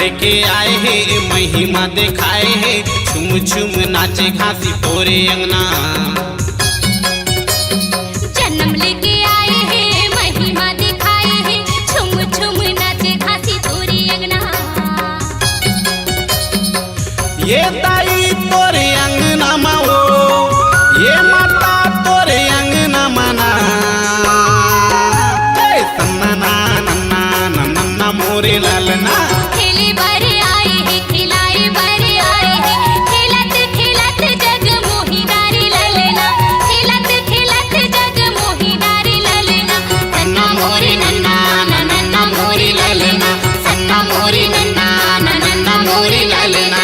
लेके आए है महिमा दिखाए है, छुम छुम नाचे घासी तोरे अंगना। जन्म लेके आए हैं महिमा दिखाए हैं, छुम छुम नाचे घासी तोरे अंगना। ये ताई तोरे अंगना माओ, ये माता तोरे अंगना मना। सन्ना नन्ना नन्ना मोरे ललना। खेले बर आए हैं खिलाए बर आए हैं, खेलत खेलत जग मोही डारी ललना। खेलत खेलत जग मोही डारी ललना। सन्ना मोरी नन्ना नन्ना मोरी ललना। सन्ना मोरी नन्ना नन्ना मोरी ललना।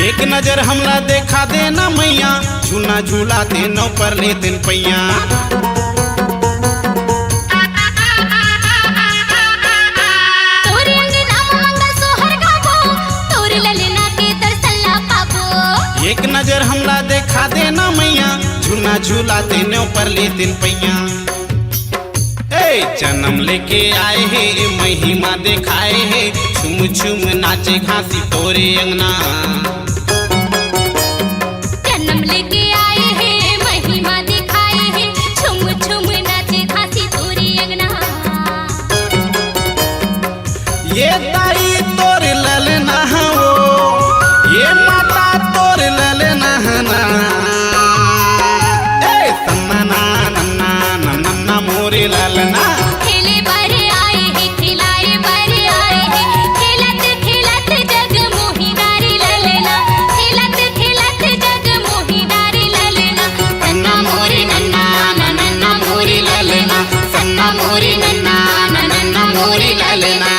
एक नजर हमला देखा देना मैया, झूला झूला देनो पर ले दिन पैया। एक नजर हमला देखा देना मैया, झूला झूला देनो पर ले दिन पैया। जन्म लेके आए है महिमा दिखाए है, छुम छुम नाचे घासी तोरे अंगना। जन्म लेके आए हैं महिमा दिखाए हैं, छुम छुम नाचे घासी तोरे अंगना। ये ताई तोर ललना हो, ये माता तोर ललना ना। सन्ना नन्ना नन्ना मोरे ललना। खेले बर आए हैं खिलाए बर आए हैं, खेलत खेलत जग मोही डारी ललना। खेलत खेलत जग मोही डारी ललना। सन्ना मोरी नन्ना नन्ना मोरी ललना। सन्ना मोरी नन्ना नन्ना मोरी ललना।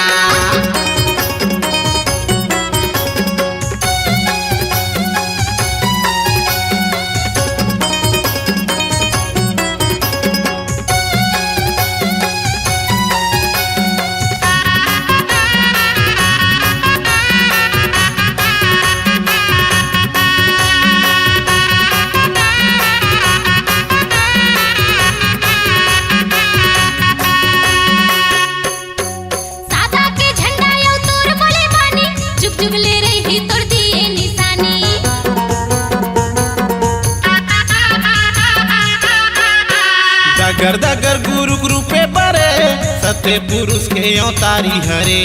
दगर दगर गुरु ग्रुपे बरे, सत्य पुरुष के अवतारी हरे।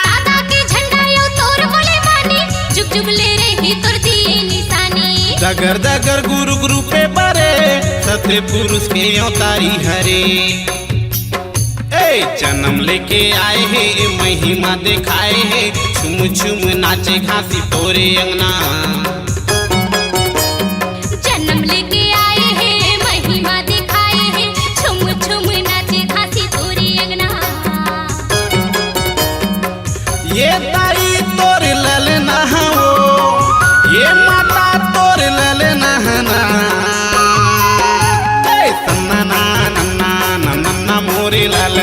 दादा के झंडा यो तोर बोले बानी, जुग जुग ले रही तोर दिए निशानी। दगर दगर गुरु ग्रुपे बरे, सत्य पुरुष के अवतारी हरे। जन्म लेके आए है महिमा दिखाए है, छुम छुम नाचे घासी तोरे अंगना। जन्म लेके आए हैं महिमा दिखाए हैं, छुम छुम नाचे घासी तोरे अंगना। ये ताई तोर ललना हो, ये माता तोर ललना ना। सन्ना नन्ना नन्ना मोरे ललना।